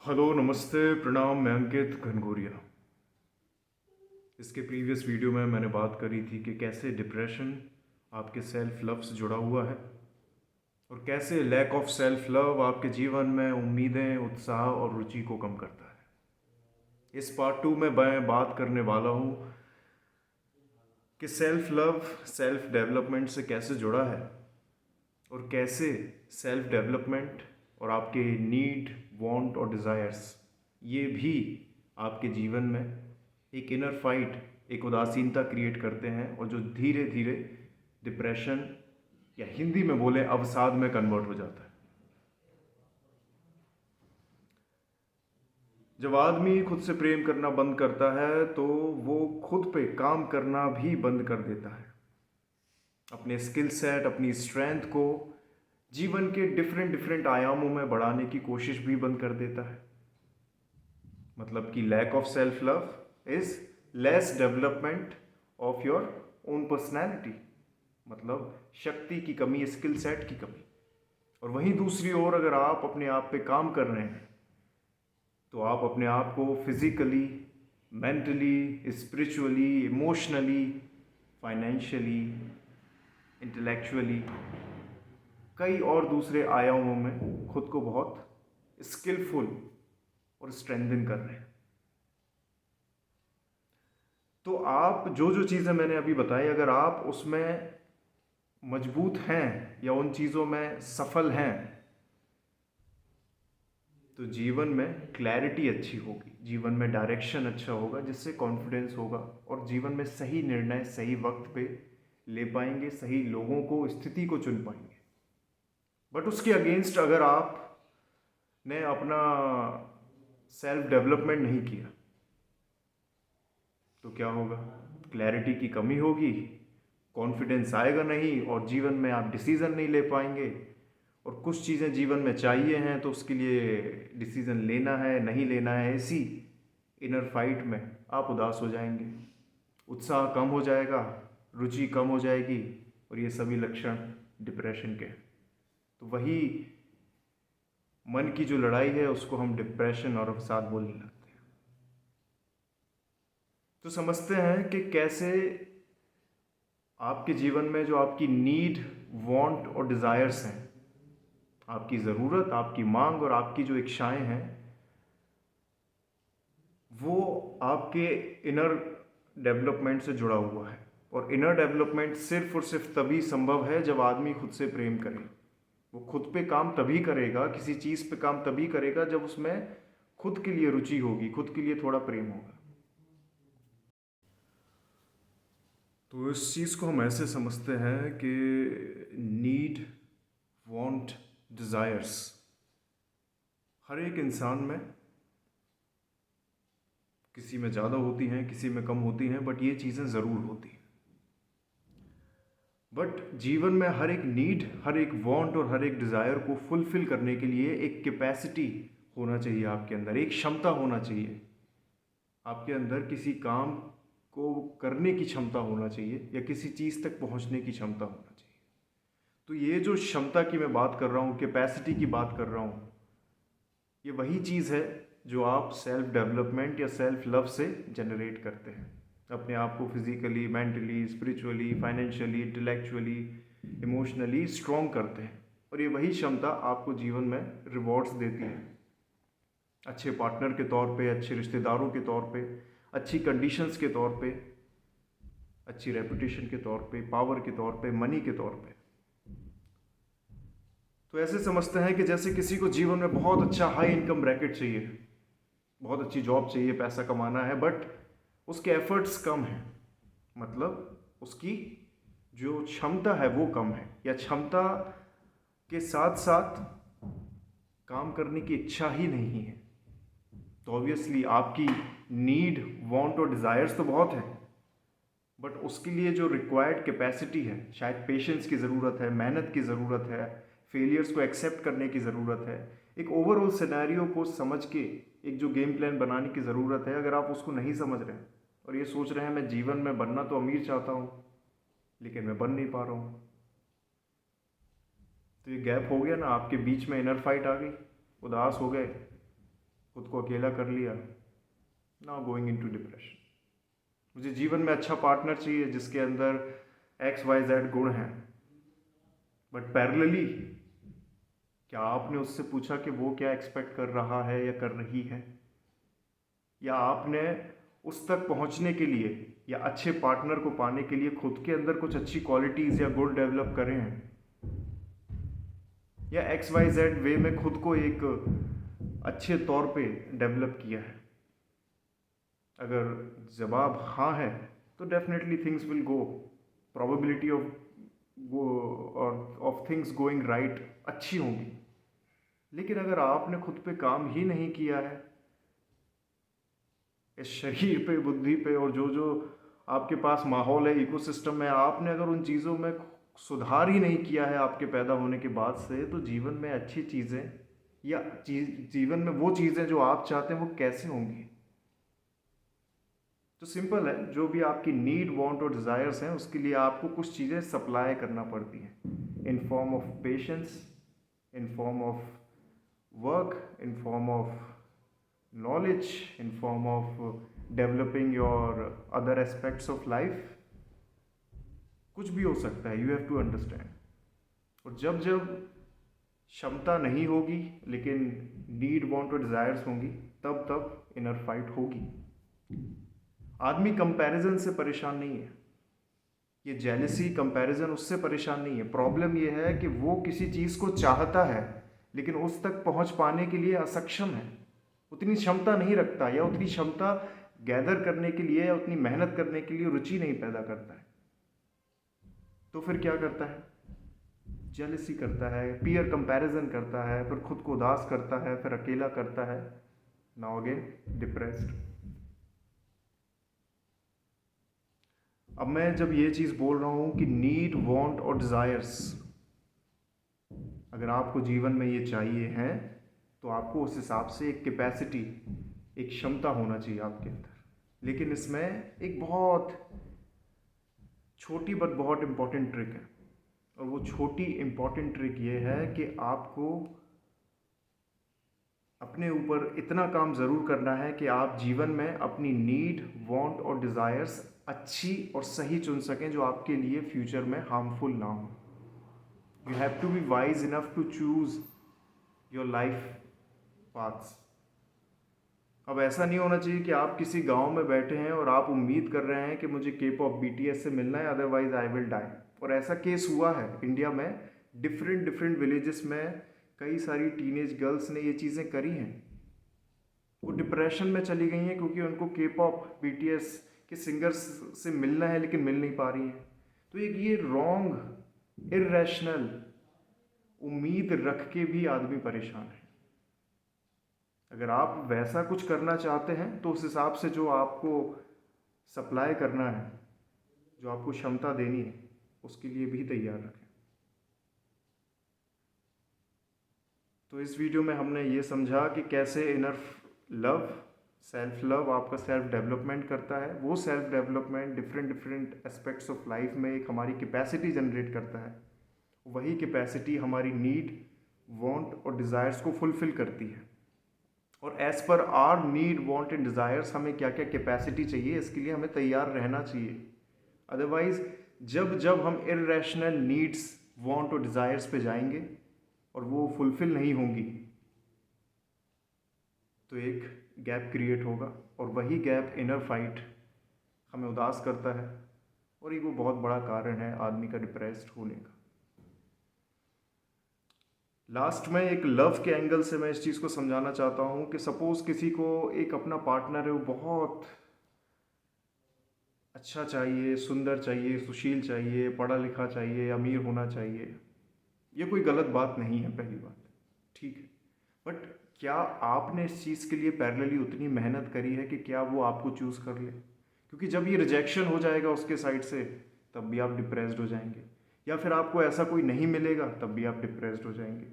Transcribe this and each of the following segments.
Hello, नमस्ते, प्रणाम। मैं अंकित घनघोरिया। इसके प्रीवियस वीडियो में मैंने बात करी थी कि कैसे डिप्रेशन आपके सेल्फ लव से जुड़ा हुआ है और कैसे लैक ऑफ सेल्फ लव आपके जीवन में उम्मीदें, उत्साह और रुचि को कम करता है। इस पार्ट 2 में मैं बात करने वाला हूँ कि सेल्फ लव सेल्फ डेवलपमेंट से कैसे जुड़ा है और कैसे सेल्फ डेवलपमेंट और आपके नीड, वांट और डिज़ायर्स ये भी आपके जीवन में एक इनर फाइट, एक उदासीनता क्रिएट करते हैं और जो धीरे धीरे डिप्रेशन या हिंदी में बोले अवसाद में कन्वर्ट हो जाता है। जब आदमी खुद से प्रेम करना बंद करता है तो वो खुद पे काम करना भी बंद कर देता है। अपने स्किल सेट, अपनी स्ट्रेंथ को जीवन के डिफरेंट डिफरेंट आयामों में बढ़ाने की कोशिश भी बंद कर देता है। मतलब कि lack of self love is less development of your own personality, मतलब शक्ति की कमी, स्किल सेट की कमी। और वहीं दूसरी ओर अगर आप अपने आप पे काम कर रहे हैं तो आप अपने आप को physically, mentally, spiritually, emotionally, financially, intellectually, कई और दूसरे आयामों में खुद को बहुत स्किलफुल और स्ट्रेंथन कर रहे हैं। तो आप जो जो चीज़ें मैंने अभी बताई, अगर आप उसमें मजबूत हैं या उन चीज़ों में सफल हैं तो जीवन में क्लैरिटी अच्छी होगी, जीवन में डायरेक्शन अच्छा होगा, जिससे कॉन्फिडेंस होगा और जीवन में सही निर्णय सही वक्त पे ले पाएंगे, सही लोगों को, स्थिति को चुन पाएंगे। बट उसके अगेंस्ट अगर आपने अपना सेल्फ डेवलपमेंट नहीं किया तो क्या होगा? क्लैरिटी की कमी होगी, कॉन्फिडेंस आएगा नहीं और जीवन में आप डिसीज़न नहीं ले पाएंगे। और कुछ चीज़ें जीवन में चाहिए हैं तो उसके लिए डिसीज़न लेना है, नहीं लेना है, ऐसी इनर फाइट में आप उदास हो जाएंगे, उत्साह कम हो जाएगा, रुचि कम हो जाएगी और ये सभी लक्षण डिप्रेशन के हैं। तो वही मन की जो लड़ाई है उसको हम डिप्रेशन और अवसाद बोलने लगते हैं। तो समझते हैं कि कैसे आपके जीवन में जो आपकी नीड, वांट और डिज़ायर्स हैं, आपकी ज़रूरत, आपकी मांग और आपकी जो इच्छाएं हैं, वो आपके इनर डेवलपमेंट से जुड़ा हुआ है। और इनर डेवलपमेंट सिर्फ और सिर्फ तभी संभव है जब आदमी खुद से प्रेम करे। वो खुद पे काम तभी करेगा, किसी चीज़ पे काम तभी करेगा जब उसमें खुद के लिए रुचि होगी, खुद के लिए थोड़ा प्रेम होगा। तो इस चीज़ को हम ऐसे समझते हैं कि नीड, वांट, डिज़ायर्स हर एक इंसान में, किसी में ज़्यादा होती हैं, किसी में कम होती हैं, बट ये चीज़ें ज़रूर होती हैं। बट जीवन में हर एक नीड, हर एक वांट और हर एक डिज़ायर को फुलफिल करने के लिए एक कैपेसिटी होना चाहिए आपके अंदर, एक क्षमता होना चाहिए आपके अंदर, किसी काम को करने की क्षमता होना चाहिए या किसी चीज़ तक पहुंचने की क्षमता होना चाहिए। तो ये जो क्षमता की मैं बात कर रहा हूँ, कैपेसिटी की बात कर रहा हूँ, ये वही चीज़ है जो आप सेल्फ डेवलपमेंट या सेल्फ लव से जनरेट करते हैं। अपने आप को physically, mentally, spiritually, financially, intellectually, emotionally strong करते हैं। और ये वही क्षमता आपको जीवन में रिवॉर्ड्स देती है, अच्छे पार्टनर के तौर पे, अच्छे रिश्तेदारों के तौर पे, अच्छी कंडीशंस के तौर पे, अच्छी रेपुटेशन के तौर पे, पावर के तौर पे, मनी के तौर पे। तो ऐसे समझते हैं कि जैसे किसी को जीवन में बहुत अच्छा हाई इनकम ब्रैकेट चाहिए, बहुत अच्छी जॉब चाहिए, पैसा कमाना है, बट उसके एफर्ट्स कम हैं, मतलब उसकी जो क्षमता है वो कम है, या क्षमता के साथ साथ काम करने की इच्छा ही नहीं है। तो ऑब्वियसली आपकी नीड, वांट और डिज़ायर्स तो बहुत है, बट उसके लिए जो रिक्वायर्ड कैपेसिटी है, शायद पेशेंस की ज़रूरत है, मेहनत की ज़रूरत है, फेलियर्स को एक्सेप्ट करने की ज़रूरत है, एक ओवरऑल सिनेरियो को समझ के एक जो गेम प्लान बनाने की ज़रूरत है। अगर आप उसको नहीं समझ रहे हैं और ये सोच रहे हैं मैं जीवन में बनना तो अमीर चाहता हूँ लेकिन मैं बन नहीं पा रहा हूँ, तो ये गैप हो गया ना, आपके बीच में इनर फाइट आ गई, उदास हो गए खुद को अकेला कर लिया, नाउ गोइंग इनटू डिप्रेशन। मुझे जीवन में अच्छा पार्टनर चाहिए जिसके अंदर XYZ गुण हैं, बट पैरेलली क्या आपने उससे पूछा कि वो क्या एक्सपेक्ट कर रहा है या कर रही है, या आपने उस तक पहुंचने के लिए या अच्छे पार्टनर को पाने के लिए खुद के अंदर कुछ अच्छी क्वालिटीज़ या गुण डेवलप करे हैं, या XYZ वे में खुद को एक अच्छे तौर पे डेवलप किया है। अगर जवाब हाँ है तो definitely things will go, probability of things going right अच्छी होंगी। लेकिन अगर आपने खुद पे काम ही नहीं किया है, इस शरीर पे, बुद्धि पे और जो जो आपके पास माहौल है, इकोसिस्टम में, आपने अगर उन चीज़ों में सुधार ही नहीं किया है आपके पैदा होने के बाद से, तो जीवन में अच्छी चीज़ें या जीवन में वो चीज़ें जो आप चाहते हैं वो कैसे होंगी। तो सिंपल है, जो भी आपकी नीड, वांट और डिज़ायर्स हैं उसके लिए आपको कुछ चीज़ें सप्लाई करना पड़ती हैं, in form of patience, in form of work, in form of knowledge, in form of developing your other aspects of life। कुछ भी हो सकता है, you have to understand। और जब जब क्षमता नहीं होगी लेकिन नीड, वांट और डिज़ायर्स होंगी, तब तब इनर फाइट होगी। आदमी कंपैरिजन से परेशान नहीं है, ये जेलसी, कंपैरिजन उससे परेशान नहीं है। प्रॉब्लम ये है कि वो किसी चीज़ को चाहता है लेकिन उस तक पहुंच पाने के लिए असक्षम है, उतनी क्षमता नहीं रखता, या उतनी क्षमता गैदर करने के लिए या उतनी मेहनत करने के लिए रुचि नहीं पैदा करता है। तो फिर क्या करता है? जेलसी करता है, पीयर कंपैरिजन करता है, फिर खुद को उदास करता है, फिर अकेला करता है, नाउ अगेन डिप्रेस्ड। अब मैं जब ये चीज़ बोल रहा हूँ कि नीड, वांट और डिज़ायर्स, अगर आपको जीवन में ये चाहिए हैं तो आपको उस हिसाब से एक कैपेसिटी, एक क्षमता होना चाहिए आपके अंदर। लेकिन इसमें एक बहुत छोटी बट बहुत इम्पॉर्टेंट ट्रिक है, और वो छोटी इम्पॉर्टेंट ट्रिक ये है कि आपको अपने ऊपर इतना काम ज़रूर करना है कि आप जीवन में अपनी नीड, वांट और डिज़ायर्स अच्छी और सही चुन सकें, जो आपके लिए फ्यूचर में हार्मफुल ना हो। You have to be wise enough to choose your life paths. अब ऐसा नहीं होना चाहिए कि आप किसी गांव में बैठे हैं और आप उम्मीद कर रहे हैं कि मुझे K-pop BTS से मिलना है, अदरवाइज आई विल डाई। और ऐसा केस हुआ है इंडिया में, डिफरेंट विलेजेस में कई सारी टीनेज गर्ल्स ने ये चीज़ें करी हैं। वो डिप्रेशन में चली गई हैं क्योंकि उनको K-pop BTS के सिंगर्स से मिलना है लेकिन मिल नहीं पा रही हैं। तो एक ये रॉन्ग, इर्रेशनल उम्मीद रख के भी आदमी परेशान है। अगर आप वैसा कुछ करना चाहते हैं तो उस हिसाब से जो आपको सप्लाई करना है, जो आपको क्षमता देनी है, उसके लिए भी तैयार रखें। तो इस वीडियो में हमने ये समझा कि कैसे इनर लव, सेल्फ लव आपका सेल्फ डेवलपमेंट करता है। वो self development different aspects of life में एक हमारी कैपेसिटी जनरेट करता है। वही कैपेसिटी हमारी नीड, वांट और डिज़ायर्स को फुलफिल करती है। और as per our need, want and desires हमें क्या क्या कैपेसिटी चाहिए, इसके लिए हमें तैयार रहना चाहिए। अदरवाइज जब जब हम इर्रेशनल नीड्स, वांट और डिज़ायर्स पे जाएंगे और वो फुलफिल नहीं होंगी, तो एक गैप क्रिएट होगा, और वही गैप इनर फाइट हमें उदास करता है, और ये वो बहुत बड़ा कारण है आदमी का डिप्रेस्ड होने का। लास्ट में एक लव के एंगल से मैं इस चीज़ को समझाना चाहता हूँ कि सपोज़ किसी को एक अपना पार्टनर है, वो बहुत अच्छा चाहिए, सुंदर चाहिए, सुशील चाहिए, पढ़ा लिखा चाहिए, अमीर होना चाहिए। ये कोई गलत बात नहीं है, पहली बात, ठीक है। बट क्या आपने इस चीज़ के लिए पैरेलली उतनी मेहनत करी है कि क्या वो आपको चूज़ कर ले? क्योंकि जब ये रिजेक्शन हो जाएगा उसके साइड से, तब भी आप डिप्रेस्ड हो जाएंगे, या फिर आपको ऐसा कोई नहीं मिलेगा तब भी आप डिप्रेस्ड हो जाएंगे।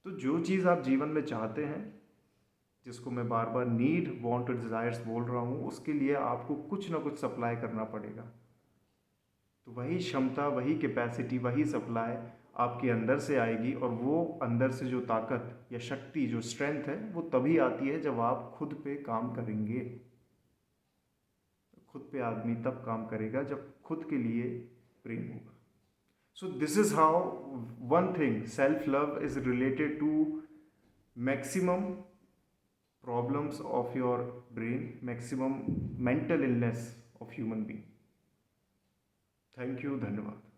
तो जो चीज़ आप जीवन में चाहते हैं, जिसको मैं बार बार नीड, वांट और डिज़ायर्स बोल रहा हूँ, उसके लिए आपको कुछ ना कुछ सप्लाई करना पड़ेगा। तो वही क्षमता, वही कैपेसिटी, वही सप्लाई आपके अंदर से आएगी, और वो अंदर से जो ताकत या शक्ति, जो स्ट्रेंथ है, वो तभी आती है जब आप खुद पे काम करेंगे। खुद पे आदमी तब काम करेगा जब खुद के लिए प्रेम होगा। So this is how one thing, self love is related to maximum problems of your brain, maximum mental illness of human being. Thank you, धन्यवाद।